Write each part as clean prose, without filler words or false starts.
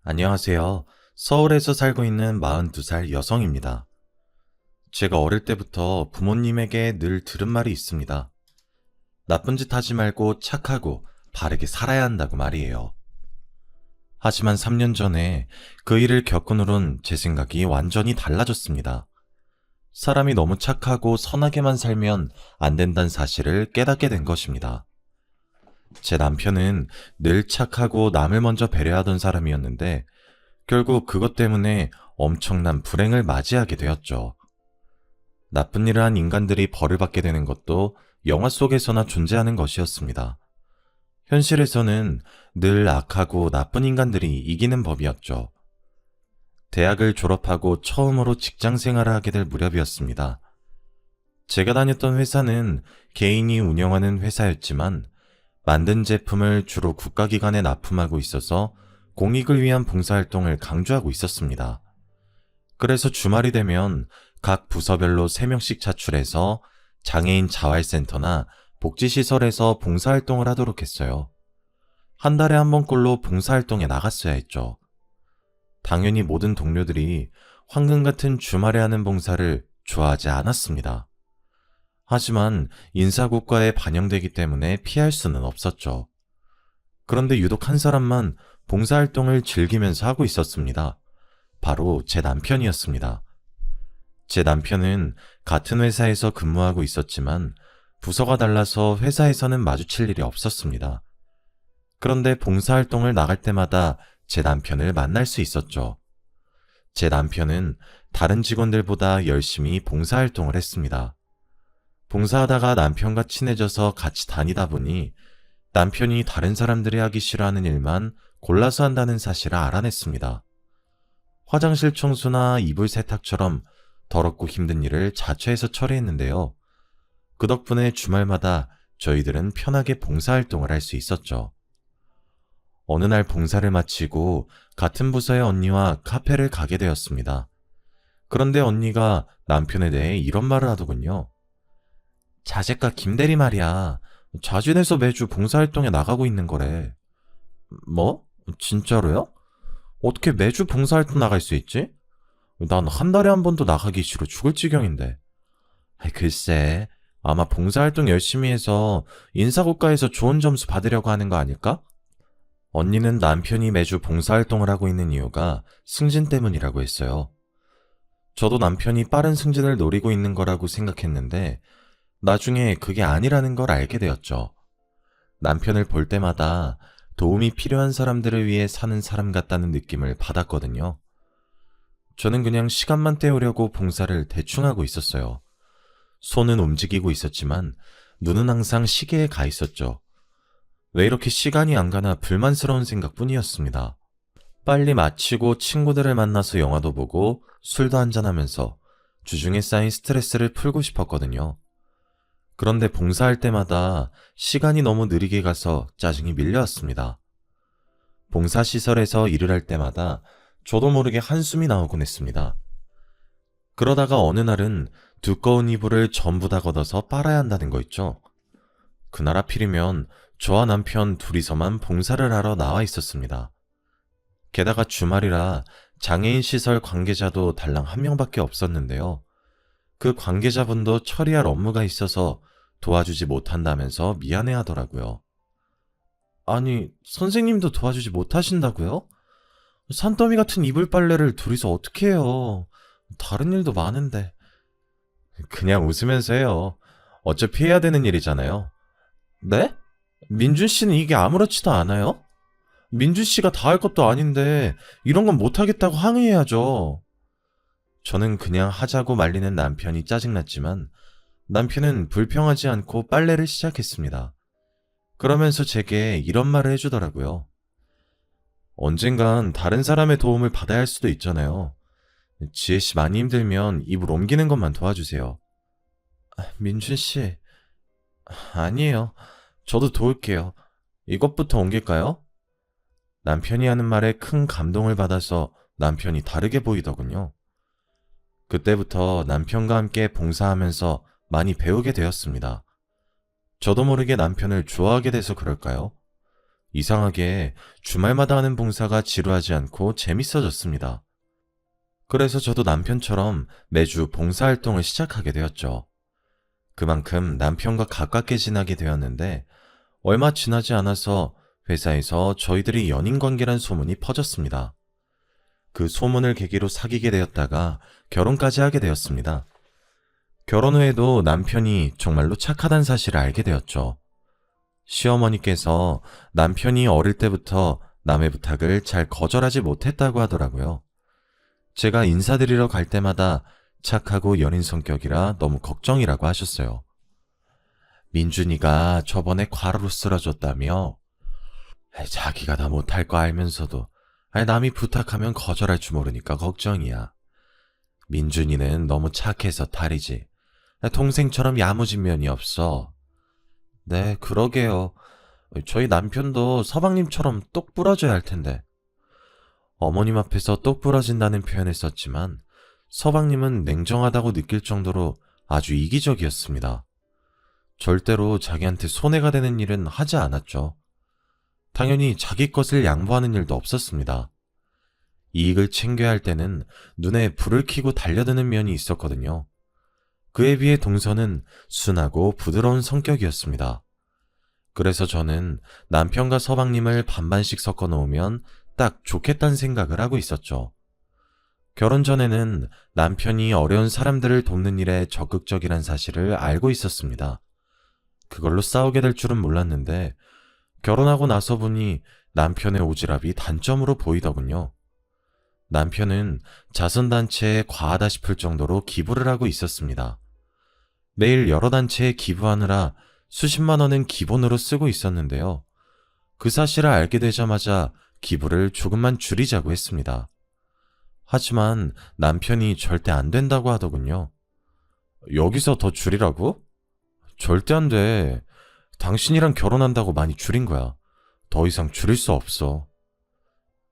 안녕하세요. 서울에서 살고 있는 42살 여성입니다. 제가 어릴 때부터 부모님에게 늘 들은 말이 있습니다. 나쁜 짓 하지 말고 착하고 바르게 살아야 한다고 말이에요. 하지만 3년 전에 그 일을 겪은 후론 제 생각이 완전히 달라졌습니다. 사람이 너무 착하고 선하게만 살면 안 된다는 사실을 깨닫게 된 것입니다. 제 남편은 늘 착하고 남을 먼저 배려하던 사람이었는데 결국 그것 때문에 엄청난 불행을 맞이하게 되었죠. 나쁜 일을 한 인간들이 벌을 받게 되는 것도 영화 속에서나 존재하는 것이었습니다. 현실에서는 늘 악하고 나쁜 인간들이 이기는 법이었죠. 대학을 졸업하고 처음으로 직장 생활을 하게 될 무렵이었습니다. 제가 다녔던 회사는 개인이 운영하는 회사였지만 만든 제품을 주로 국가기관에 납품하고 있어서 공익을 위한 봉사활동을 강조하고 있었습니다. 그래서 주말이 되면 각 부서별로 3명씩 차출해서 장애인 자활센터나 복지시설에서 봉사활동을 하도록 했어요. 한 달에 한 번꼴로 봉사활동에 나갔어야 했죠. 당연히 모든 동료들이 황금 같은 주말에 하는 봉사를 좋아하지 않았습니다. 하지만 인사고과에 반영되기 때문에 피할 수는 없었죠. 그런데 유독 한 사람만 봉사활동을 즐기면서 하고 있었습니다. 바로 제 남편이었습니다. 제 남편은 같은 회사에서 근무하고 있었지만 부서가 달라서 회사에서는 마주칠 일이 없었습니다. 그런데 봉사활동을 나갈 때마다 제 남편을 만날 수 있었죠. 제 남편은 다른 직원들보다 열심히 봉사활동을 했습니다. 봉사하다가 남편과 친해져서 같이 다니다 보니 남편이 다른 사람들이 하기 싫어하는 일만 골라서 한다는 사실을 알아냈습니다. 화장실 청소나 이불 세탁처럼 더럽고 힘든 일을 자처해서 처리했는데요. 그 덕분에 주말마다 저희들은 편하게 봉사활동을 할 수 있었죠. 어느 날 봉사를 마치고 같은 부서의 언니와 카페를 가게 되었습니다. 그런데 언니가 남편에 대해 이런 말을 하더군요. 자재과 김대리 말이야. 자진해서 매주 봉사활동에 나가고 있는 거래. 뭐? 진짜로요? 어떻게 매주 봉사활동 나갈 수 있지? 난 한 달에 한 번도 나가기 싫어 죽을 지경인데. 글쎄, 아마 봉사활동 열심히 해서 인사고과에서 좋은 점수 받으려고 하는 거 아닐까? 언니는 남편이 매주 봉사활동을 하고 있는 이유가 승진 때문이라고 했어요. 저도 남편이 빠른 승진을 노리고 있는 거라고 생각했는데 나중에 그게 아니라는 걸 알게 되었죠. 남편을 볼 때마다 도움이 필요한 사람들을 위해 사는 사람 같다는 느낌을 받았거든요. 저는 그냥 시간만 때우려고 봉사를 대충 하고 있었어요. 손은 움직이고 있었지만 눈은 항상 시계에 가 있었죠. 왜 이렇게 시간이 안 가나 불만스러운 생각뿐이었습니다. 빨리 마치고 친구들을 만나서 영화도 보고 술도 한잔하면서 주중에 쌓인 스트레스를 풀고 싶었거든요. 그런데 봉사할 때마다 시간이 너무 느리게 가서 짜증이 밀려왔습니다. 봉사시설에서 일을 할 때마다 저도 모르게 한숨이 나오곤 했습니다. 그러다가 어느 날은 두꺼운 이불을 전부 다 걷어서 빨아야 한다는 거 있죠. 그날 하필이면 저와 남편 둘이서만 봉사를 하러 나와 있었습니다. 게다가 주말이라 장애인 시설 관계자도 달랑 한 명밖에 없었는데요. 그 관계자분도 처리할 업무가 있어서 도와주지 못한다면서 미안해 하더라고요. 아니, 선생님도 도와주지 못하신다고요? 산더미 같은 이불 빨래를 둘이서 어떻게 해요? 다른 일도 많은데. 그냥 웃으면서 해요. 어차피 해야 되는 일이잖아요. 네? 민준 씨는 이게 아무렇지도 않아요? 민준 씨가 다 할 것도 아닌데 이런 건 못하겠다고 항의해야죠. 저는 그냥 하자고 말리는 남편이 짜증났지만 남편은 불평하지 않고 빨래를 시작했습니다. 그러면서 제게 이런 말을 해주더라고요. 언젠간 다른 사람의 도움을 받아야 할 수도 있잖아요. 지혜씨 많이 힘들면 이불 옮기는 것만 도와주세요. 민준씨, 아니에요. 저도 도울게요. 이것부터 옮길까요? 남편이 하는 말에 큰 감동을 받아서 남편이 다르게 보이더군요. 그때부터 남편과 함께 봉사하면서 많이 배우게 되었습니다. 저도 모르게 남편을 좋아하게 돼서 그럴까요? 이상하게 주말마다 하는 봉사가 지루하지 않고 재밌어졌습니다. 그래서 저도 남편처럼 매주 봉사활동을 시작하게 되었죠. 그만큼 남편과 가깝게 지나게 되었는데 얼마 지나지 않아서 회사에서 저희들이 연인 관계란 소문이 퍼졌습니다. 그 소문을 계기로 사귀게 되었다가 결혼까지 하게 되었습니다. 결혼 후에도 남편이 정말로 착하다는 사실을 알게 되었죠. 시어머니께서 남편이 어릴 때부터 남의 부탁을 잘 거절하지 못했다고 하더라고요. 제가 인사드리러 갈 때마다 착하고 여린 성격이라 너무 걱정이라고 하셨어요. 민준이가 저번에 과로로 쓰러졌다며? 자기가 다 못할 거 알면서도 남이 부탁하면 거절할 줄 모르니까 걱정이야. 민준이는 너무 착해서 탈이지. 동생처럼 야무진 면이 없어. 네, 그러게요. 저희 남편도 서방님처럼 똑 부러져야 할 텐데. 어머님 앞에서 똑 부러진다는 표현을 썼지만 서방님은 냉정하다고 느낄 정도로 아주 이기적이었습니다. 절대로 자기한테 손해가 되는 일은 하지 않았죠. 당연히 자기 것을 양보하는 일도 없었습니다. 이익을 챙겨야 할 때는 눈에 불을 켜고 달려드는 면이 있었거든요. 그에 비해 동서는 순하고 부드러운 성격이었습니다. 그래서 저는 남편과 서방님을 반반씩 섞어 놓으면 딱 좋겠다는 생각을 하고 있었죠. 결혼 전에는 남편이 어려운 사람들을 돕는 일에 적극적이란 사실을 알고 있었습니다. 그걸로 싸우게 될 줄은 몰랐는데 결혼하고 나서 보니 남편의 오지랖이 단점으로 보이더군요. 남편은 자선단체에 과하다 싶을 정도로 기부를 하고 있었습니다. 매일 여러 단체에 기부하느라 수십만 원은 기본으로 쓰고 있었는데요. 그 사실을 알게 되자마자 기부를 조금만 줄이자고 했습니다. 하지만 남편이 절대 안 된다고 하더군요. 여기서 더 줄이라고? 절대 안 돼. 당신이랑 결혼한다고 많이 줄인 거야. 더 이상 줄일 수 없어.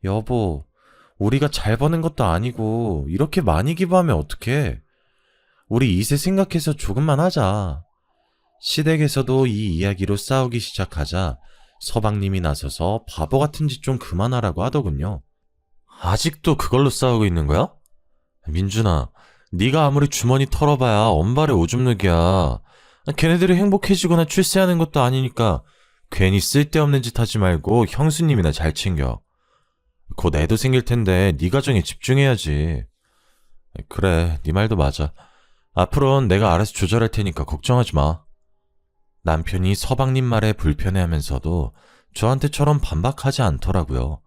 여보, 우리가 잘 버는 것도 아니고 이렇게 많이 기부하면 어떡해? 우리 이세 생각해서 조금만 하자. 시댁에서도 이 이야기로 싸우기 시작하자 서방님이 나서서 바보 같은 짓 좀 그만하라고 하더군요. 아직도 그걸로 싸우고 있는 거야? 민준아, 네가 아무리 주머니 털어봐야 엄발의 오줌누기야. 걔네들이 행복해지거나 출세하는 것도 아니니까 괜히 쓸데없는 짓 하지 말고 형수님이나 잘 챙겨. 곧 애도 생길 텐데 네 가정에 집중해야지. 그래, 네 말도 맞아. 앞으로는 내가 알아서 조절할 테니까 걱정하지 마. 남편이 서방님 말에 불편해하면서도 저한테처럼 반박하지 않더라고요.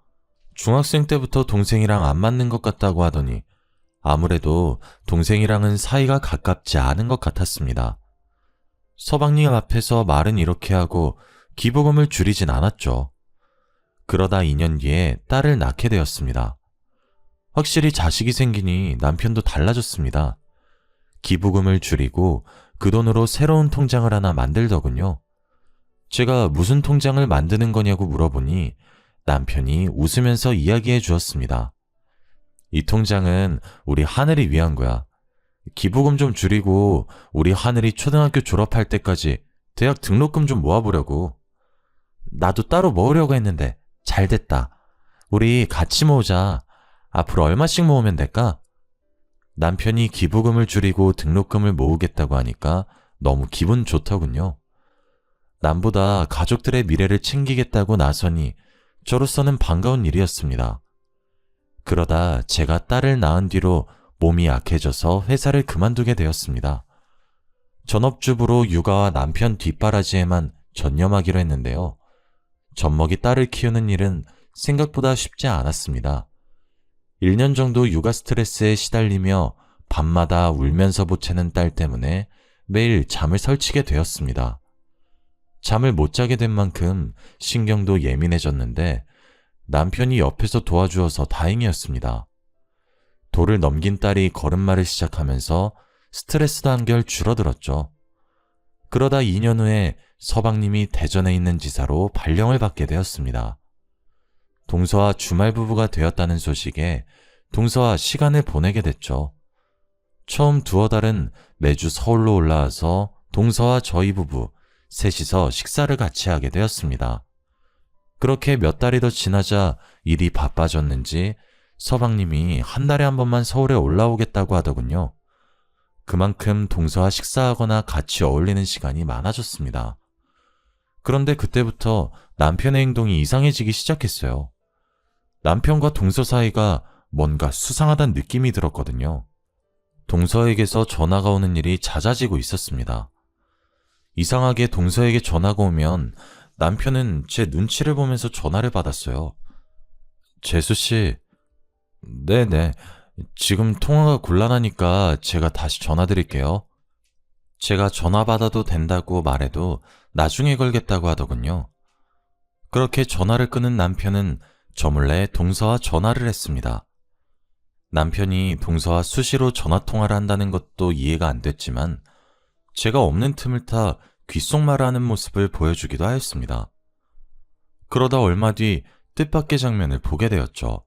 중학생 때부터 동생이랑 안 맞는 것 같다고 하더니 아무래도 동생이랑은 사이가 가깝지 않은 것 같았습니다. 서방님 앞에서 말은 이렇게 하고 기부금을 줄이진 않았죠. 그러다 2년 뒤에 딸을 낳게 되었습니다. 확실히 자식이 생기니 남편도 달라졌습니다. 기부금을 줄이고 그 돈으로 새로운 통장을 하나 만들더군요. 제가 무슨 통장을 만드는 거냐고 물어보니 남편이 웃으면서 이야기해 주었습니다. 이 통장은 우리 하늘이 위한 거야. 기부금 좀 줄이고 우리 하늘이 초등학교 졸업할 때까지 대학 등록금 좀 모아보려고. 나도 따로 모으려고 했는데 잘 됐다. 우리 같이 모으자. 앞으로 얼마씩 모으면 될까? 남편이 기부금을 줄이고 등록금을 모으겠다고 하니까 너무 기분 좋더군요. 남보다 가족들의 미래를 챙기겠다고 나서니 저로서는 반가운 일이었습니다. 그러다 제가 딸을 낳은 뒤로 몸이 약해져서 회사를 그만두게 되었습니다. 전업주부로 육아와 남편 뒷바라지에만 전념하기로 했는데요. 젖먹이 딸을 키우는 일은 생각보다 쉽지 않았습니다. 1년 정도 육아 스트레스에 시달리며 밤마다 울면서 보채는 딸 때문에 매일 잠을 설치게 되었습니다. 잠을 못 자게 된 만큼 신경도 예민해졌는데 남편이 옆에서 도와주어서 다행이었습니다. 돌을 넘긴 딸이 걸음마를 시작하면서 스트레스도 한결 줄어들었죠. 그러다 2년 후에 서방님이 대전에 있는 지사로 발령을 받게 되었습니다. 동서와 주말 부부가 되었다는 소식에 동서와 시간을 보내게 됐죠. 처음 두어 달은 매주 서울로 올라와서 동서와 저희 부부 셋이서 식사를 같이 하게 되었습니다. 그렇게 몇 달이 더 지나자 일이 바빠졌는지 서방님이 한 달에 한 번만 서울에 올라오겠다고 하더군요. 그만큼 동서와 식사하거나 같이 어울리는 시간이 많아졌습니다. 그런데 그때부터 남편의 행동이 이상해지기 시작했어요. 남편과 동서 사이가 뭔가 수상하다는 느낌이 들었거든요. 동서에게서 전화가 오는 일이 잦아지고 있었습니다. 이상하게 동서에게 전화가 오면 남편은 제 눈치를 보면서 전화를 받았어요. 재수씨, 네네. 지금 통화가 곤란하니까 제가 다시 전화드릴게요. 제가 전화 받아도 된다고 말해도 나중에 걸겠다고 하더군요. 그렇게 전화를 끊은 남편은 저 몰래 동서와 전화를 했습니다. 남편이 동서와 수시로 전화통화를 한다는 것도 이해가 안 됐지만 제가 없는 틈을 타 귓속말하는 모습을 보여주기도 하였습니다. 그러다 얼마 뒤 뜻밖의 장면을 보게 되었죠.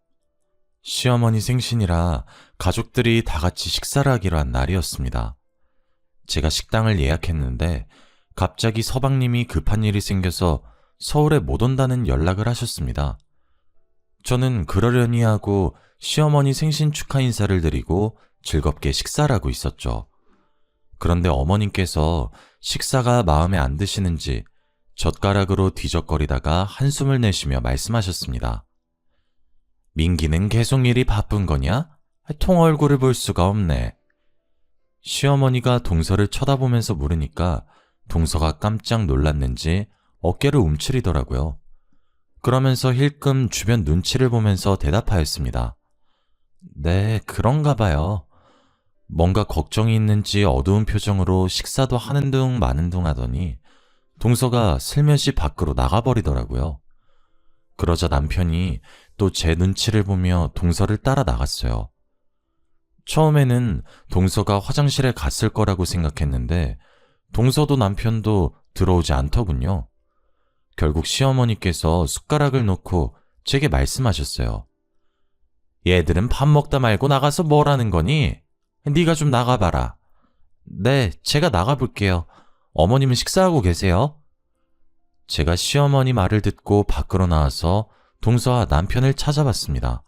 시어머니 생신이라 가족들이 다 같이 식사를 하기로 한 날이었습니다. 제가 식당을 예약했는데 갑자기 서방님이 급한 일이 생겨서 서울에 못 온다는 연락을 하셨습니다. 저는 그러려니 하고 시어머니 생신 축하 인사를 드리고 즐겁게 식사를 하고 있었죠. 그런데 어머님께서 식사가 마음에 안 드시는지 젓가락으로 뒤적거리다가 한숨을 내쉬며 말씀하셨습니다. 민기는 계속 일이 바쁜 거냐? 통 얼굴을 볼 수가 없네. 시어머니가 동서를 쳐다보면서 물으니까 동서가 깜짝 놀랐는지 어깨를 움츠리더라고요. 그러면서 힐끔 주변 눈치를 보면서 대답하였습니다. 네, 그런가 봐요. 뭔가 걱정이 있는지 어두운 표정으로 식사도 하는 둥 마는 둥 하더니 동서가 슬며시 밖으로 나가버리더라고요. 그러자 남편이 또 제 눈치를 보며 동서를 따라 나갔어요. 처음에는 동서가 화장실에 갔을 거라고 생각했는데 동서도 남편도 들어오지 않더군요. 결국 시어머니께서 숟가락을 놓고 제게 말씀하셨어요. 얘들은 밥 먹다 말고 나가서 뭘 하는 거니? 네가 좀 나가봐라. 네, 제가 나가볼게요. 어머님은 식사하고 계세요? 제가 시어머니 말을 듣고 밖으로 나와서 동서와 남편을 찾아봤습니다.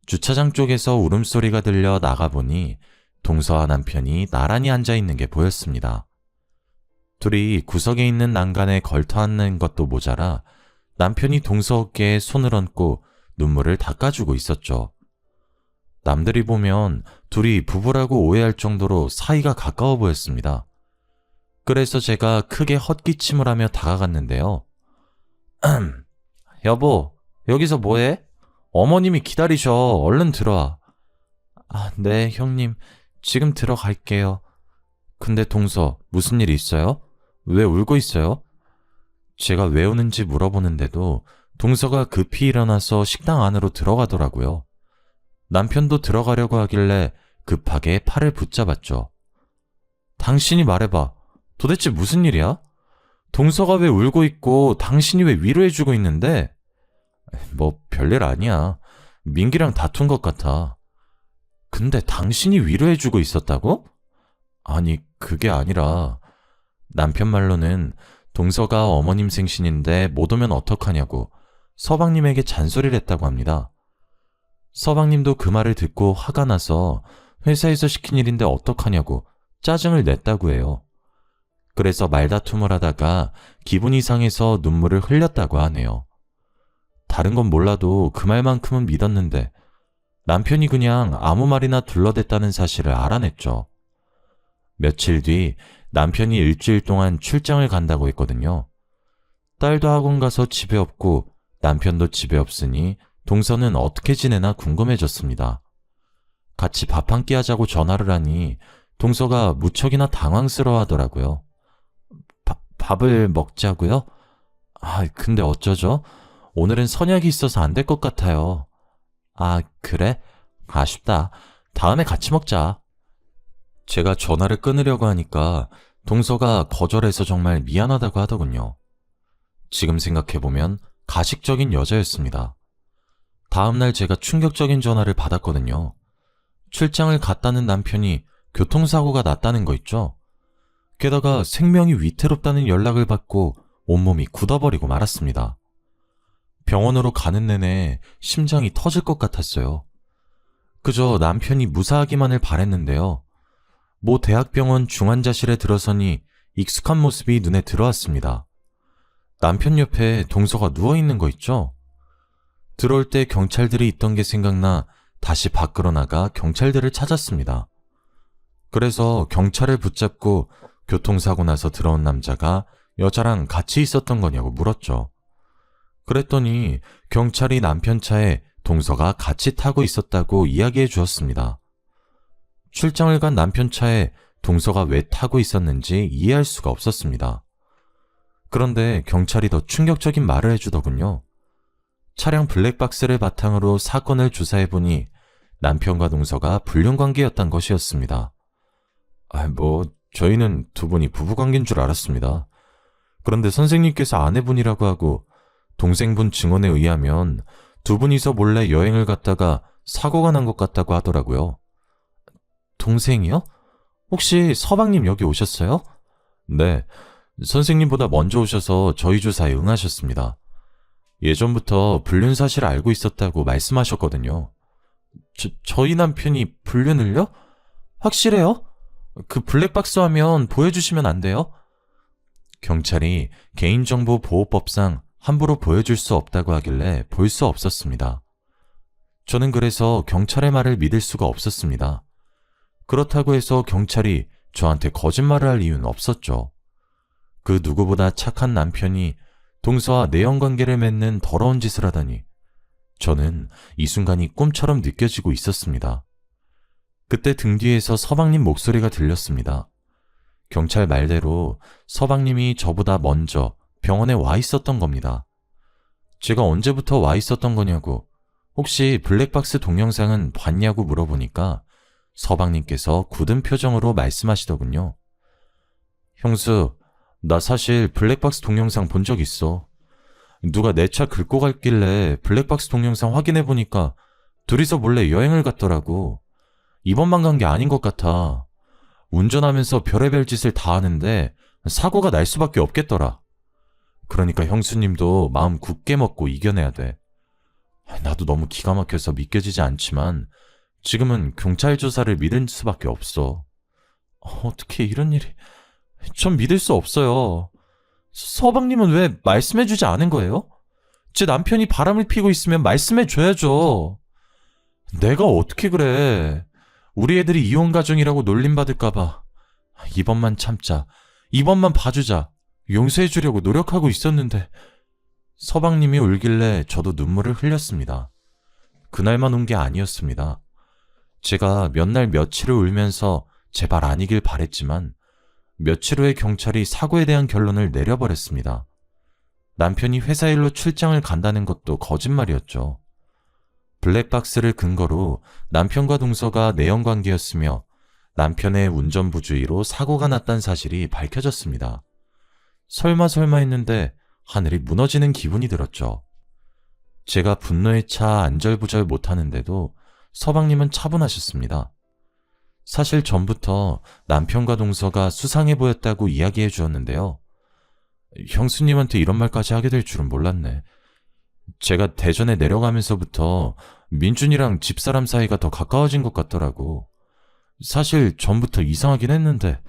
주차장 쪽에서 울음소리가 들려 나가보니 동서와 남편이 나란히 앉아있는 게 보였습니다. 둘이 구석에 있는 난간에 걸터앉는 것도 모자라 남편이 동서 어깨에 손을 얹고 눈물을 닦아주고 있었죠. 남들이 보면 둘이 부부라고 오해할 정도로 사이가 가까워 보였습니다. 그래서 제가 크게 헛기침을 하며 다가갔는데요. 여보, 여기서 뭐해? 어머님이 기다리셔. 얼른 들어와. 네, 형님. 지금 들어갈게요. 근데 동서, 무슨 일 있어요? 왜 울고 있어요? 제가 왜 우는지 물어보는데도 동서가 급히 일어나서 식당 안으로 들어가더라고요. 남편도 들어가려고 하길래 급하게 팔을 붙잡았죠. 당신이 말해봐. 도대체 무슨 일이야? 동서가 왜 울고 있고 당신이 왜 위로해주고 있는데? 뭐 별일 아니야. 민기랑 다툰 것 같아. 근데 당신이 위로해주고 있었다고? 아니, 그게 아니라 남편 말로는 동서가 어머님 생신인데 못 오면 어떡하냐고 서방님에게 잔소리를 했다고 합니다. 서방님도 그 말을 듣고 화가 나서 회사에서 시킨 일인데 어떡하냐고 짜증을 냈다고 해요. 그래서 말다툼을 하다가 기분이 상해서 눈물을 흘렸다고 하네요. 다른 건 몰라도 그 말만큼은 믿었는데 남편이 그냥 아무 말이나 둘러댔다는 사실을 알아냈죠. 며칠 뒤 남편이 일주일 동안 출장을 간다고 했거든요. 딸도 학원 가서 집에 없고 남편도 집에 없으니 동서는 어떻게 지내나 궁금해졌습니다. 같이 밥 한 끼 하자고 전화를 하니 동서가 무척이나 당황스러워 하더라고요. 밥을 먹자고요? 근데 어쩌죠? 오늘은 선약이 있어서 안 될 것 같아요. 그래? 아쉽다. 다음에 같이 먹자. 제가 전화를 끊으려고 하니까 동서가 거절해서 정말 미안하다고 하더군요. 지금 생각해보면 가식적인 여자였습니다. 다음날 제가 충격적인 전화를 받았거든요. 출장을 갔다는 남편이 교통사고가 났다는 거 있죠? 게다가 생명이 위태롭다는 연락을 받고 온몸이 굳어버리고 말았습니다. 병원으로 가는 내내 심장이 터질 것 같았어요. 그저 남편이 무사하기만을 바랬는데요. 모 대학병원 중환자실에 들어서니 익숙한 모습이 눈에 들어왔습니다. 남편 옆에 동서가 누워있는 거 있죠? 들어올 때 경찰들이 있던 게 생각나 다시 밖으로 나가 경찰들을 찾았습니다. 그래서 경찰을 붙잡고 교통사고 나서 들어온 남자가 여자랑 같이 있었던 거냐고 물었죠. 그랬더니 경찰이 남편 차에 동서가 같이 타고 있었다고 이야기해 주었습니다. 출장을 간 남편 차에 동서가 왜 타고 있었는지 이해할 수가 없었습니다. 그런데 경찰이 더 충격적인 말을 해주더군요. 차량 블랙박스를 바탕으로 사건을 조사해보니 남편과 동서가 불륜관계였단 것이었습니다. 저희는 두 분이 부부관계인 줄 알았습니다. 그런데 선생님께서 아내분이라고 하고 동생분 증언에 의하면 두 분이서 몰래 여행을 갔다가 사고가 난 것 같다고 하더라고요. 동생이요? 혹시 서방님 여기 오셨어요? 네, 선생님보다 먼저 오셔서 저희 조사에 응하셨습니다. 예전부터 불륜 사실을 알고 있었다고 말씀하셨거든요. 저희 남편이 불륜을요? 확실해요? 그 블랙박스 화면 보여주시면 안 돼요? 경찰이 개인정보보호법상 함부로 보여줄 수 없다고 하길래 볼 수 없었습니다. 저는 그래서 경찰의 말을 믿을 수가 없었습니다. 그렇다고 해서 경찰이 저한테 거짓말을 할 이유는 없었죠. 그 누구보다 착한 남편이 동서와 내연관계를 맺는 더러운 짓을 하다니 저는 이 순간이 꿈처럼 느껴지고 있었습니다. 그때 등 뒤에서 서방님 목소리가 들렸습니다. 경찰 말대로 서방님이 저보다 먼저 병원에 와 있었던 겁니다. 제가 언제부터 와 있었던 거냐고, 혹시 블랙박스 동영상은 봤냐고 물어보니까 서방님께서 굳은 표정으로 말씀하시더군요. 형수, 나 사실 블랙박스 동영상 본 적 있어. 누가 내 차 긁고 갔길래 블랙박스 동영상 확인해보니까 둘이서 몰래 여행을 갔더라고. 이번만 간 게 아닌 것 같아. 운전하면서 별의별 짓을 다 하는데 사고가 날 수밖에 없겠더라. 그러니까 형수님도 마음 굳게 먹고 이겨내야 돼. 나도 너무 기가 막혀서 믿겨지지 않지만 지금은 경찰 조사를 믿을 수밖에 없어. 어떻게 이런 일이... 전 믿을 수 없어요. 서방님은 왜 말씀해주지 않은 거예요? 제 남편이 바람을 피고 있으면 말씀해줘야죠. 내가 어떻게 그래. 우리 애들이 이혼가정이라고 놀림받을까봐. 이번만 참자. 이번만 봐주자. 용서해주려고 노력하고 있었는데. 서방님이 울길래 저도 눈물을 흘렸습니다. 그날만 운 게 아니었습니다. 제가 몇 날 며칠을 울면서 제발 아니길 바랬지만 며칠 후에 경찰이 사고에 대한 결론을 내려버렸습니다. 남편이 회사 일로 출장을 간다는 것도 거짓말이었죠. 블랙박스를 근거로 남편과 동서가 내연관계였으며 남편의 운전부주의로 사고가 났다는 사실이 밝혀졌습니다. 설마 했는데 하늘이 무너지는 기분이 들었죠. 제가 분노에 차 안절부절 못하는데도 서방님은 차분하셨습니다. 사실 전부터 남편과 동서가 수상해 보였다고 이야기해 주었는데요. 형수님한테 이런 말까지 하게 될 줄은 몰랐네. 제가 대전에 내려가면서부터 민준이랑 집사람 사이가 더 가까워진 것 같더라고. 사실 전부터 이상하긴 했는데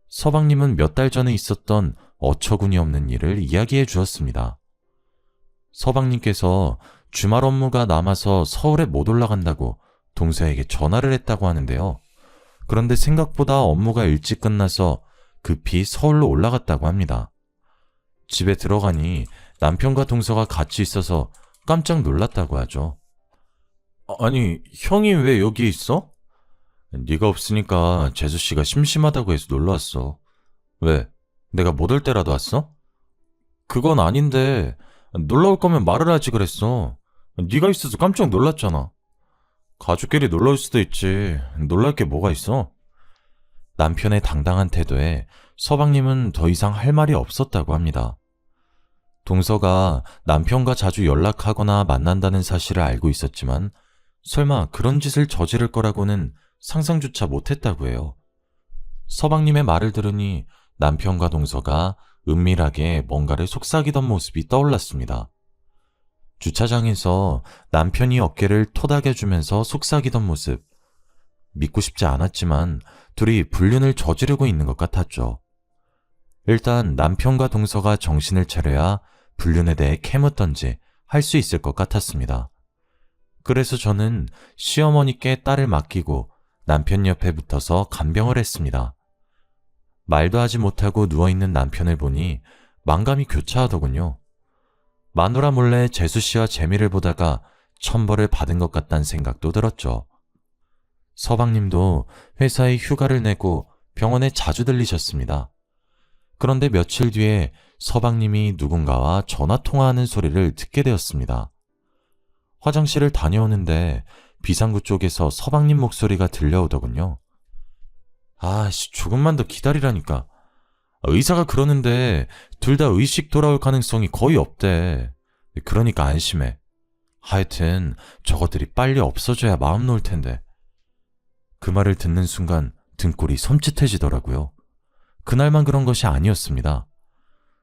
서방님은 몇 달 전에 있었던 어처구니 없는 일을 이야기해 주었습니다. 서방님께서 주말 업무가 남아서 서울에 못 올라간다고 동서에게 전화를 했다고 하는데요. 그런데 생각보다 업무가 일찍 끝나서 급히 서울로 올라갔다고 합니다. 집에 들어가니 남편과 동서가 같이 있어서 깜짝 놀랐다고 하죠. 아니, 형이 왜 여기 있어? 네가 없으니까 재수씨가 심심하다고 해서 놀러왔어. 왜? 내가 못 올 때라도 왔어? 그건 아닌데 놀러 올 거면 말을 하지 그랬어. 네가 있어서 깜짝 놀랐잖아. 가족끼리 놀러 올 수도 있지. 놀랄 게 뭐가 있어? 남편의 당당한 태도에 서방님은 더 이상 할 말이 없었다고 합니다. 동서가 남편과 자주 연락하거나 만난다는 사실을 알고 있었지만 설마 그런 짓을 저지를 거라고는 상상조차 못했다고 해요. 서방님의 말을 들으니 남편과 동서가 은밀하게 뭔가를 속삭이던 모습이 떠올랐습니다. 주차장에서 남편이 어깨를 토닥여주면서 속삭이던 모습. 믿고 싶지 않았지만 둘이 불륜을 저지르고 있는 것 같았죠. 일단 남편과 동서가 정신을 차려야 불륜에 대해 캐묻던지 할 수 있을 것 같았습니다. 그래서 저는 시어머니께 딸을 맡기고 남편 옆에 붙어서 간병을 했습니다. 말도 하지 못하고 누워있는 남편을 보니 만감이 교차하더군요. 마누라 몰래 재수씨와 재미를 보다가 천벌을 받은 것 같다는 생각도 들었죠. 서방님도 회사에 휴가를 내고 병원에 자주 들리셨습니다. 그런데 며칠 뒤에 서방님이 누군가와 전화통화하는 소리를 듣게 되었습니다. 화장실을 다녀오는데 비상구 쪽에서 서방님 목소리가 들려오더군요. 아씨, 조금만 더 기다리라니까. 의사가 그러는데 둘 다 의식 돌아올 가능성이 거의 없대. 그러니까 안심해. 하여튼 저것들이 빨리 없어져야 마음 놓을 텐데. 그 말을 듣는 순간 등골이 섬찟해지더라고요. 그날만 그런 것이 아니었습니다.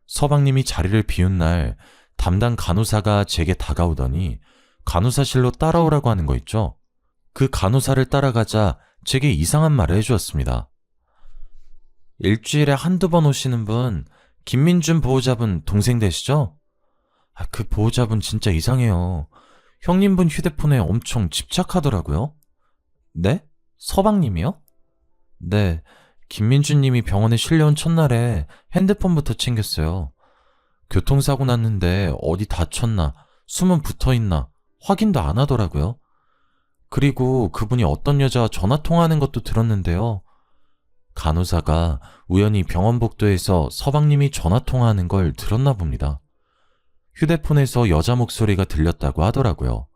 서방님이 자리를 비운 날 담당 간호사가 제게 다가오더니 간호사실로 따라오라고 하는 거 있죠? 그 간호사를 따라가자 제게 이상한 말을 해주었습니다. 일주일에 한두 번 오시는 분, 김민준 보호자분 동생 되시죠? 그 보호자분 진짜 이상해요. 형님분 휴대폰에 엄청 집착하더라고요. 네? 서방님이요? 네, 김민준님이 병원에 실려온 첫날에 핸드폰부터 챙겼어요. 교통사고 났는데 어디 다쳤나, 숨은 붙어있나 확인도 안 하더라고요. 그리고 그분이 어떤 여자와 전화통화하는 것도 들었는데요. 간호사가 우연히 병원 복도에서 서방님이 전화통화하는 걸 들었나 봅니다. 휴대폰에서 여자 목소리가 들렸다고 하더라고요.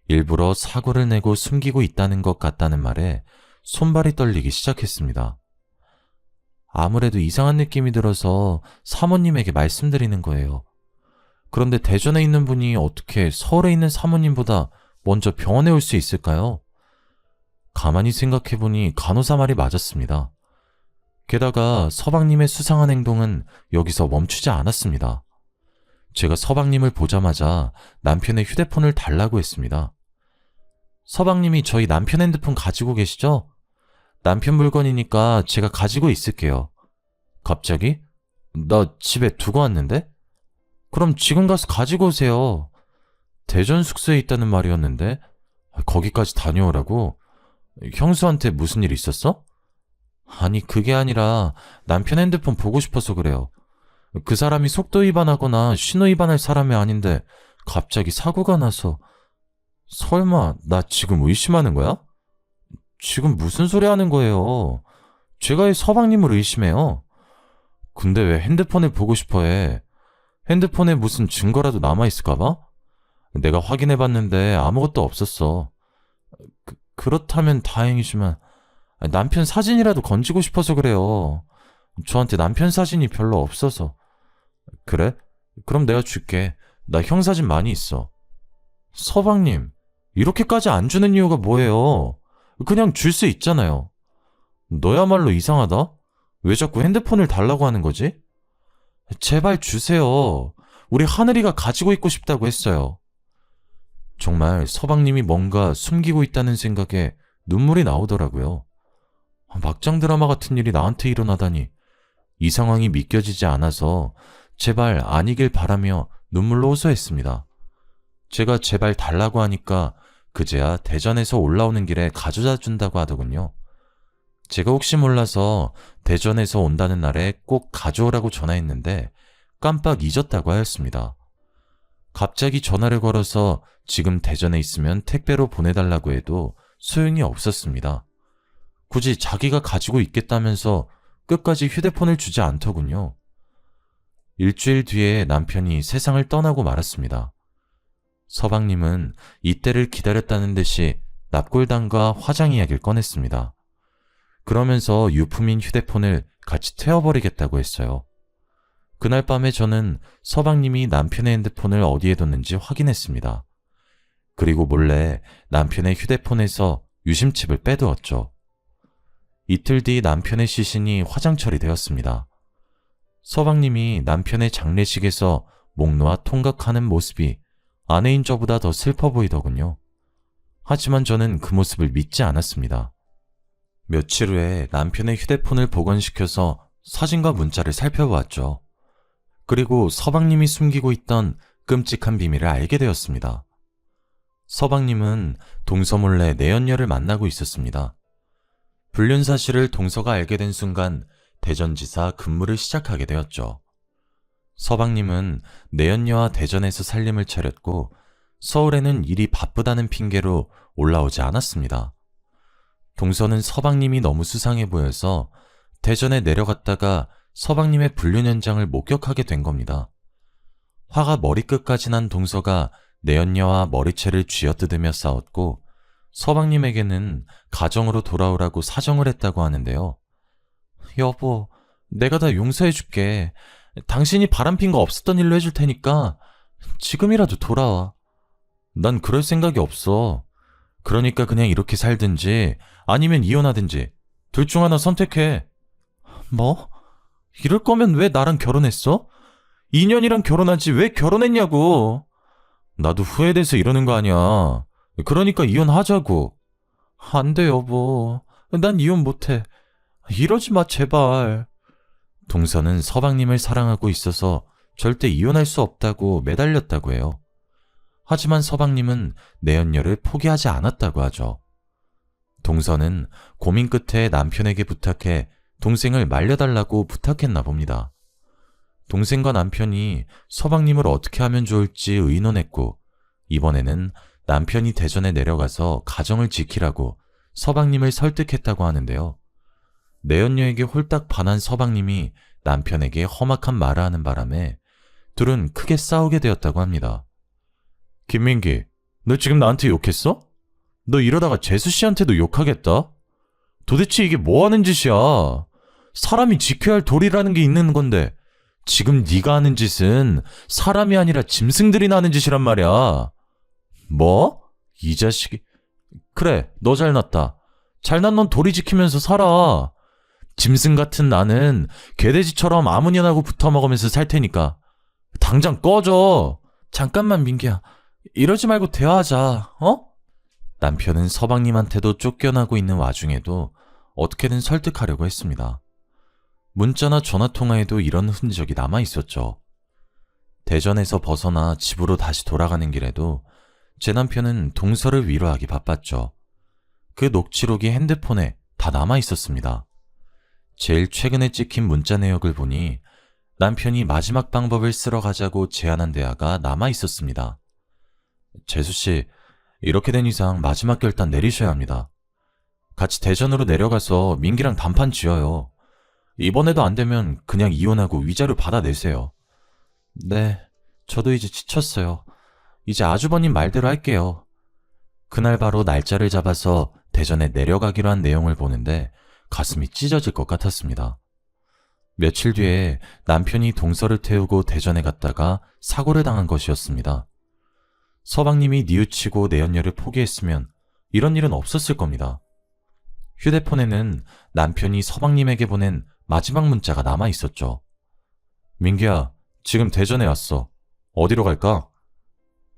일부러 사고를 내고 숨기고 있다는 것 같다는 말에 손발이 떨리기 시작했습니다. 아무래도 이상한 느낌이 들어서 사모님에게 말씀드리는 거예요. 그런데 대전에 있는 분이 어떻게 서울에 있는 사모님보다 먼저 병원에 올 수 있을까요? 가만히 생각해보니 간호사 말이 맞았습니다. 게다가 서방님의 수상한 행동은 여기서 멈추지 않았습니다. 제가 서방님을 보자마자 남편의 휴대폰을 달라고 했습니다. 서방님이 저희 남편 핸드폰 가지고 계시죠? 남편 물건이니까 제가 가지고 있을게요. 갑자기? 나 집에 두고 왔는데? 그럼 지금 가서 가지고 오세요. 대전 숙소에 있다는 말이었는데 거기까지 다녀오라고? 형수한테 무슨 일 있었어? 아니, 그게 아니라 남편 핸드폰 보고 싶어서 그래요. 그 사람이 속도 위반하거나 신호 위반할 사람이 아닌데 갑자기 사고가 나서. 설마 나 지금 의심하는 거야? 지금 무슨 소리 하는 거예요? 제가 왜 서방님을 의심해요? 근데 왜 핸드폰을 보고 싶어 해? 핸드폰에 무슨 증거라도 남아있을까봐? 내가 확인해봤는데 아무것도 없었어. 그렇다면 다행이지만 남편 사진이라도 건지고 싶어서 그래요. 저한테 남편 사진이 별로 없어서. 그래? 그럼 내가 줄게. 나 형 사진 많이 있어. 서방님, 이렇게까지 안 주는 이유가 뭐예요? 그냥 줄 수 있잖아요. 너야말로 이상하다? 왜 자꾸 핸드폰을 달라고 하는 거지? 제발 주세요. 우리 하늘이가 가지고 있고 싶다고 했어요. 정말 서방님이 뭔가 숨기고 있다는 생각에 눈물이 나오더라고요. 막장 드라마 같은 일이 나한테 일어나다니. 이 상황이 믿겨지지 않아서 제발 아니길 바라며 눈물로 호소했습니다. 제가 제발 달라고 하니까 그제야 대전에서 올라오는 길에 가져다 준다고 하더군요. 제가 혹시 몰라서 대전에서 온다는 날에 꼭 가져오라고 전화했는데 깜빡 잊었다고 하였습니다. 갑자기 전화를 걸어서 지금 대전에 있으면 택배로 보내달라고 해도 소용이 없었습니다. 굳이 자기가 가지고 있겠다면서 끝까지 휴대폰을 주지 않더군요. 일주일 뒤에 남편이 세상을 떠나고 말았습니다. 서방님은 이때를 기다렸다는 듯이 납골당과 화장 이야기를 꺼냈습니다. 그러면서 유품인 휴대폰을 같이 태워버리겠다고 했어요. 그날 밤에 저는 서방님이 남편의 핸드폰을 어디에 뒀는지 확인했습니다. 그리고 몰래 남편의 휴대폰에서 유심칩을 빼두었죠. 이틀 뒤 남편의 시신이 화장철이 되었습니다. 서방님이 남편의 장례식에서 목 놓아 통각하는 모습이 아내인 저보다 더 슬퍼 보이더군요. 하지만 저는 그 모습을 믿지 않았습니다. 며칠 후에 남편의 휴대폰을 복원시켜서 사진과 문자를 살펴보았죠. 그리고 서방님이 숨기고 있던 끔찍한 비밀을 알게 되었습니다. 서방님은 동서 몰래 내연녀를 만나고 있었습니다. 불륜 사실을 동서가 알게 된 순간 대전지사 근무를 시작하게 되었죠. 서방님은 내연녀와 대전에서 살림을 차렸고 서울에는 일이 바쁘다는 핑계로 올라오지 않았습니다. 동서는 서방님이 너무 수상해 보여서 대전에 내려갔다가 서방님의 불륜 현장을 목격하게 된 겁니다. 화가 머리끝까지 난 동서가 내연녀와 머리채를 쥐어뜯으며 싸웠고 서방님에게는 가정으로 돌아오라고 사정을 했다고 하는데요. 여보, 내가 다 용서해줄게. 당신이 바람핀 거 없었던 일로 해줄 테니까 지금이라도 돌아와. 난 그럴 생각이 없어. 그러니까 그냥 이렇게 살든지 아니면 이혼하든지 둘 중 하나 선택해. 뭐? 이럴 거면 왜 나랑 결혼했어? 2년이랑 결혼하지 왜 결혼했냐고. 나도 후회돼서 이러는 거 아니야. 그러니까 이혼하자고. 안 돼, 여보. 난 이혼 못해. 이러지 마, 제발. 동서는 서방님을 사랑하고 있어서 절대 이혼할 수 없다고 매달렸다고 해요. 하지만 서방님은 내연녀를 포기하지 않았다고 하죠. 동서는 고민 끝에 남편에게 부탁해 동생을 말려달라고 부탁했나 봅니다. 동생과 남편이 서방님을 어떻게 하면 좋을지 의논했고 이번에는 남편이 대전에 내려가서 가정을 지키라고 서방님을 설득했다고 하는데요. 내연녀에게 홀딱 반한 서방님이 남편에게 험악한 말을 하는 바람에 둘은 크게 싸우게 되었다고 합니다. 김민기, 너 지금 나한테 욕했어? 너 이러다가 재수씨한테도 욕하겠다? 도대체 이게 뭐 하는 짓이야? 사람이 지켜야 할 도리라는 게 있는 건데 지금 네가 하는 짓은 사람이 아니라 짐승들이 하는 짓이란 말이야. 뭐? 이 자식이... 그래, 너 잘났다. 잘난 넌 도리 지키면서 살아. 짐승 같은 나는 개돼지처럼 아무년하고 붙어먹으면서 살 테니까 당장 꺼져. 잠깐만 민기야. 이러지 말고 대화하자. 어? 남편은 서방님한테도 쫓겨나고 있는 와중에도 어떻게든 설득하려고 했습니다. 문자나 전화통화에도 이런 흔적이 남아있었죠. 대전에서 벗어나 집으로 다시 돌아가는 길에도 제 남편은 동서를 위로하기 바빴죠. 그 녹취록이 핸드폰에 다 남아있었습니다. 제일 최근에 찍힌 문자 내역을 보니 남편이 마지막 방법을 쓰러 가자고 제안한 대화가 남아있었습니다. 재수씨, 이렇게 된 이상 마지막 결단 내리셔야 합니다. 같이 대전으로 내려가서 민기랑 단판 지어요. 이번에도 안 되면 그냥 이혼하고 위자료 받아내세요. 네, 저도 이제 지쳤어요. 이제 아주버님 말대로 할게요. 그날 바로 날짜를 잡아서 대전에 내려가기로 한 내용을 보는데 가슴이 찢어질 것 같았습니다. 며칠 뒤에 남편이 동서를 태우고 대전에 갔다가 사고를 당한 것이었습니다. 서방님이 뉘우치고 내연녀를 포기했으면 이런 일은 없었을 겁니다. 휴대폰에는 남편이 서방님에게 보낸 마지막 문자가 남아 있었죠. 민기야, 지금 대전에 왔어. 어디로 갈까?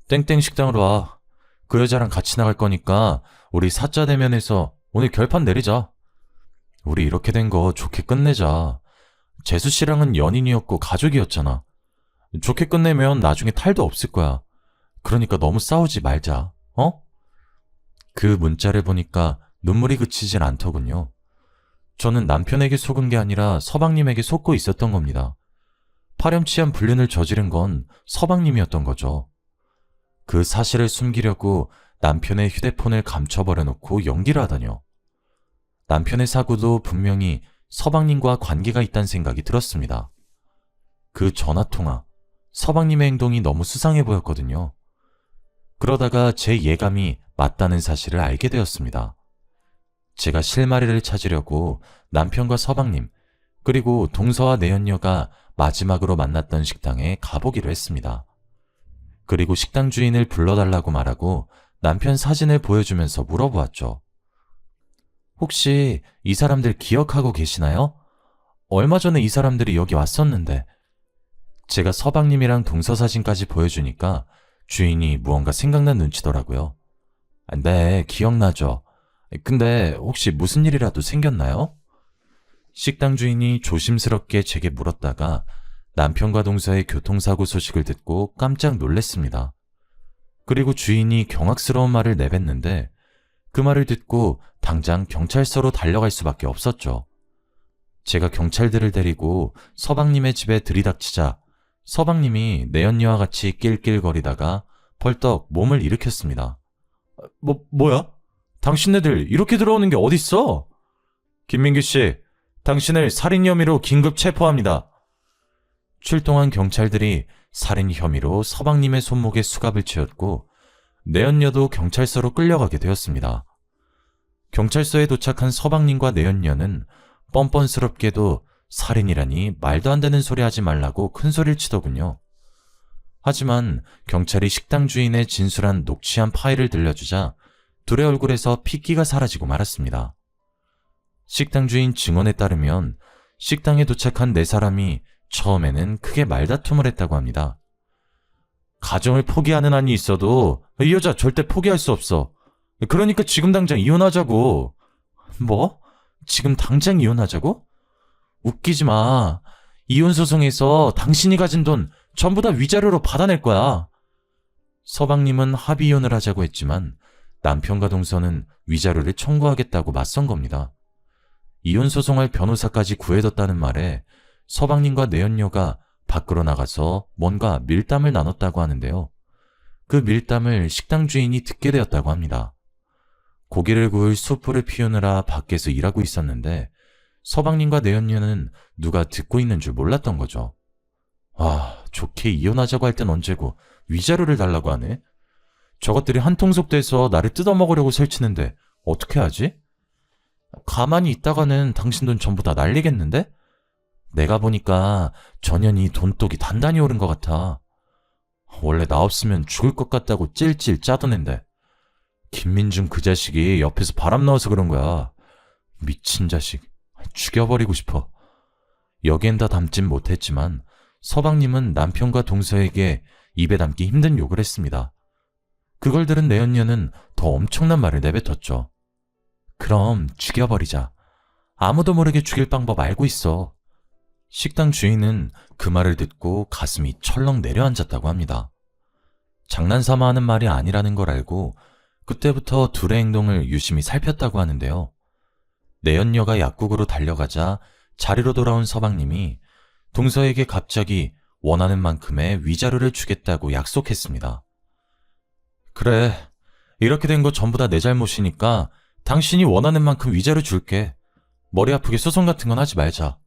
땡땡 식당으로 와. 그 여자랑 같이 나갈 거니까 우리 사자 대면에서 오늘 결판 내리자. 우리 이렇게 된 거 좋게 끝내자. 재수 씨랑은 연인이었고 가족이었잖아. 좋게 끝내면 나중에 탈도 없을 거야. 그러니까 너무 싸우지 말자. 어? 그 문자를 보니까 눈물이 그치질 않더군요. 저는 남편에게 속은 게 아니라 서방님에게 속고 있었던 겁니다. 파렴치한 불륜을 저지른 건 서방님이었던 거죠. 그 사실을 숨기려고 남편의 휴대폰을 감춰버려 놓고 연기를 하다뇨. 남편의 사고도 분명히 서방님과 관계가 있다는 생각이 들었습니다. 그 전화통화, 서방님의 행동이 너무 수상해 보였거든요. 그러다가 제 예감이 맞다는 사실을 알게 되었습니다. 제가 실마리를 찾으려고 남편과 서방님, 그리고 동서와 내연녀가 마지막으로 만났던 식당에 가보기로 했습니다. 그리고 식당 주인을 불러달라고 말하고 남편 사진을 보여주면서 물어보았죠. 혹시 이 사람들 기억하고 계시나요? 얼마 전에 이 사람들이 여기 왔었는데. 제가 서방님이랑 동서 사진까지 보여주니까 주인이 무언가 생각난 눈치더라고요. 네, 기억나죠. 근데 혹시 무슨 일이라도 생겼나요? 식당 주인이 조심스럽게 제게 물었다가 남편과 동서의 교통사고 소식을 듣고 깜짝 놀랐습니다. 그리고 주인이 경악스러운 말을 내뱉는데 그 말을 듣고 당장 경찰서로 달려갈 수밖에 없었죠. 제가 경찰들을 데리고 서방님의 집에 들이닥치자 서방님이 내연녀와 같이 낄낄거리다가 벌떡 몸을 일으켰습니다. 뭐야? 당신네들 이렇게 들어오는 게 어딨어? 김민규 씨, 당신을 살인 혐의로 긴급 체포합니다. 출동한 경찰들이 살인 혐의로 서방님의 손목에 수갑을 채웠고 내연녀도 경찰서로 끌려가게 되었습니다. 경찰서에 도착한 서방님과 내연녀는 뻔뻔스럽게도 살인이라니 말도 안 되는 소리 하지 말라고 큰 소리를 치더군요. 하지만 경찰이 식당 주인의 진술한 녹취한 파일을 들려주자 둘의 얼굴에서 핏기가 사라지고 말았습니다. 식당 주인 증언에 따르면 식당에 도착한 네 사람이 처음에는 크게 말다툼을 했다고 합니다. 가정을 포기하는 한이 있어도 이 여자 절대 포기할 수 없어. 그러니까 지금 당장 이혼하자고. 뭐? 지금 당장 이혼하자고? 웃기지 마. 이혼 소송에서 당신이 가진 돈 전부 다 위자료로 받아낼 거야. 서방님은 합의 이혼을 하자고 했지만 남편과 동서는 위자료를 청구하겠다고 맞선 겁니다. 이혼 소송할 변호사까지 구해뒀다는 말에 서방님과 내연녀가 밖으로 나가서 뭔가 밀담을 나눴다고 하는데요. 그 밀담을 식당 주인이 듣게 되었다고 합니다. 고기를 구울 숯불을 피우느라 밖에서 일하고 있었는데 서방님과 내연녀는 누가 듣고 있는 줄 몰랐던 거죠. 와, 좋게 이혼하자고 할 땐 언제고 위자료를 달라고 하네. 저것들이 한통속 돼서 나를 뜯어먹으려고 설치는데 어떻게 하지? 가만히 있다가는 당신 돈 전부 다 날리겠는데? 내가 보니까 전현이 돈독이 단단히 오른 것 같아. 원래 나 없으면 죽을 것 같다고 찔찔 짜던 앤데 김민중 그 자식이 옆에서 바람 넣어서 그런 거야. 미친 자식. 죽여버리고 싶어. 여기엔 다 담진 못했지만 서방님은 남편과 동서에게 입에 담기 힘든 욕을 했습니다. 그걸 들은 내연녀는 더 엄청난 말을 내뱉었죠. 그럼 죽여버리자. 아무도 모르게 죽일 방법 알고 있어. 식당 주인은 그 말을 듣고 가슴이 철렁 내려앉았다고 합니다. 장난삼아 하는 말이 아니라는 걸 알고 그때부터 둘의 행동을 유심히 살폈다고 하는데요. 내연녀가 약국으로 달려가자 자리로 돌아온 서방님이 동서에게 갑자기 원하는 만큼의 위자료를 주겠다고 약속했습니다. 그래, 이렇게 된 거 전부 다 내 잘못이니까 당신이 원하는 만큼 위자료 줄게. 머리 아프게 소송 같은 건 하지 말자.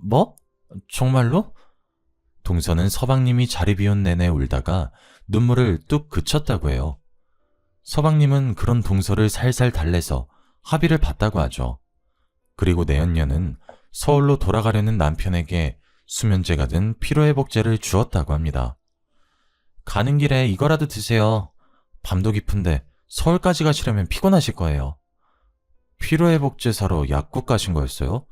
뭐? 정말로? 동서는 서방님이 자리 비운 내내 울다가 눈물을 뚝 그쳤다고 해요. 서방님은 그런 동서를 살살 달래서 합의를 봤다고 하죠. 그리고 내연녀는 서울로 돌아가려는 남편에게 수면제가 든 피로회복제를 주었다고 합니다. 가는 길에 이거라도 드세요. 밤도 깊은데 서울까지 가시려면 피곤하실 거예요. 피로회복제 사러 약국 가신 거였어요?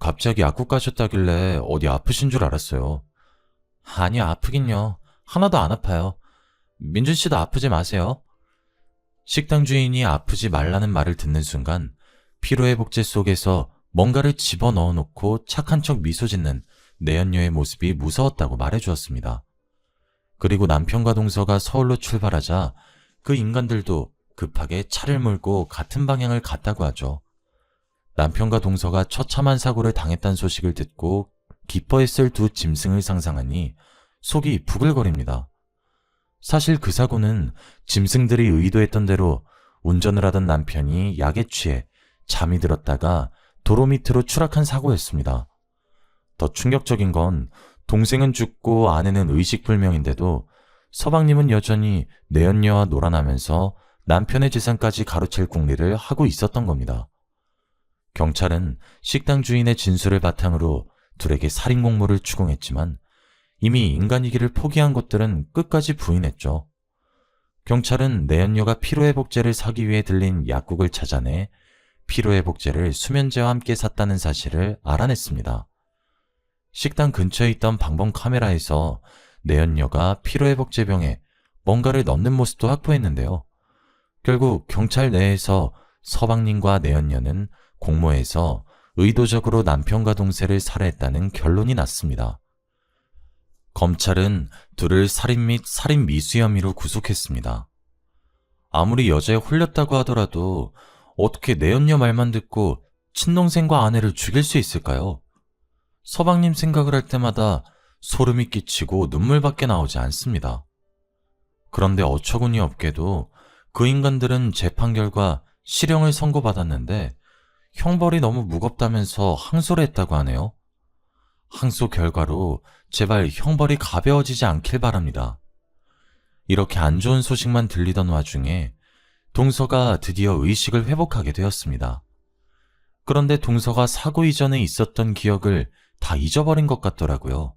갑자기 약국 가셨다길래 어디 아프신 줄 알았어요. 아니요, 아프긴요. 하나도 안 아파요. 민준 씨도 아프지 마세요. 식당 주인이 아프지 말라는 말을 듣는 순간 피로회복제 속에서 뭔가를 집어넣어 놓고 착한 척 미소 짓는 내연녀의 모습이 무서웠다고 말해주었습니다. 그리고 남편과 동서가 서울로 출발하자 그 인간들도 급하게 차를 몰고 같은 방향을 갔다고 하죠. 남편과 동서가 처참한 사고를 당했다는 소식을 듣고 기뻐했을 두 짐승을 상상하니 속이 부글거립니다. 사실 그 사고는 짐승들이 의도했던 대로 운전을 하던 남편이 약에 취해 잠이 들었다가 도로 밑으로 추락한 사고였습니다. 더 충격적인 건 동생은 죽고 아내는 의식불명인데도 서방님은 여전히 내연녀와 놀아나면서 남편의 재산까지 가로챌 궁리를 하고 있었던 겁니다. 경찰은 식당 주인의 진술을 바탕으로 둘에게 살인 공모를 추궁했지만 이미 인간이기를 포기한 것들은 끝까지 부인했죠. 경찰은 내연녀가 피로회복제를 사기 위해 들린 약국을 찾아내 피로회복제를 수면제와 함께 샀다는 사실을 알아냈습니다. 식당 근처에 있던 방범 카메라에서 내연녀가 피로회복제병에 뭔가를 넣는 모습도 확보했는데요. 결국 경찰 내에서 서방님과 내연녀는 공모해서 의도적으로 남편과 동생을 살해했다는 결론이 났습니다. 검찰은 둘을 살인 및 살인 미수 혐의로 구속했습니다. 아무리 여자에 홀렸다고 하더라도 어떻게 내연녀 말만 듣고 친동생과 아내를 죽일 수 있을까요? 서방님 생각을 할 때마다 소름이 끼치고 눈물밖에 나오지 않습니다. 그런데 어처구니 없게도 그 인간들은 재판 결과 실형을 선고받았는데 형벌이 너무 무겁다면서 항소를 했다고 하네요. 항소 결과로 제발 형벌이 가벼워지지 않길 바랍니다. 이렇게 안 좋은 소식만 들리던 와중에 동서가 드디어 의식을 회복하게 되었습니다. 그런데 동서가 사고 이전에 있었던 기억을 다 잊어버린 것 같더라고요.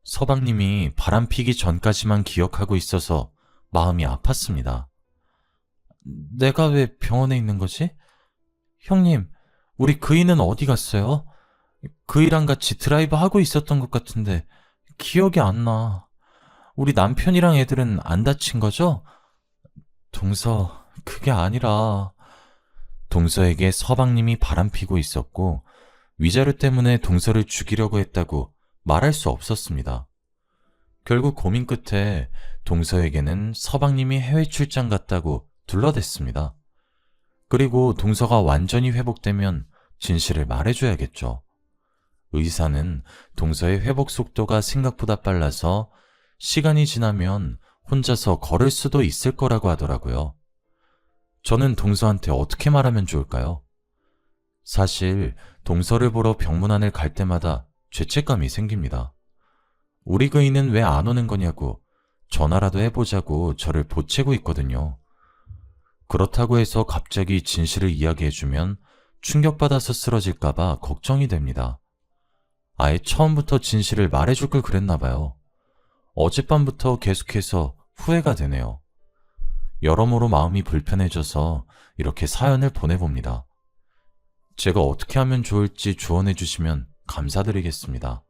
서방님이 바람피기 전까지만 기억하고 있어서 마음이 아팠습니다. 내가 왜 병원에 있는 거지? 형님, 우리 그이는 어디 갔어요? 그이랑 같이 드라이브 하고 있었던 것 같은데 기억이 안 나. 우리 남편이랑 애들은 안 다친 거죠? 동서, 그게 아니라 동서에게 서방님이 바람피고 있었고 위자료 때문에 동서를 죽이려고 했다고 말할 수 없었습니다. 결국 고민 끝에 동서에게는 서방님이 해외 출장 갔다고 둘러댔습니다. 그리고 동서가 완전히 회복되면 진실을 말해줘야겠죠. 의사는 동서의 회복 속도가 생각보다 빨라서 시간이 지나면 혼자서 걸을 수도 있을 거라고 하더라고요. 저는 동서한테 어떻게 말하면 좋을까요? 사실 동서를 보러 병문안을 갈 때마다 죄책감이 생깁니다. 우리 그이는 왜 안 오는 거냐고 전화라도 해보자고 저를 보채고 있거든요. 그렇다고 해서 갑자기 진실을 이야기해주면 충격받아서 쓰러질까봐 걱정이 됩니다. 아예 처음부터 진실을 말해줄 걸 그랬나봐요. 어젯밤부터 계속해서 후회가 되네요. 여러모로 마음이 불편해져서 이렇게 사연을 보내봅니다. 제가 어떻게 하면 좋을지 조언해 주시면 감사드리겠습니다.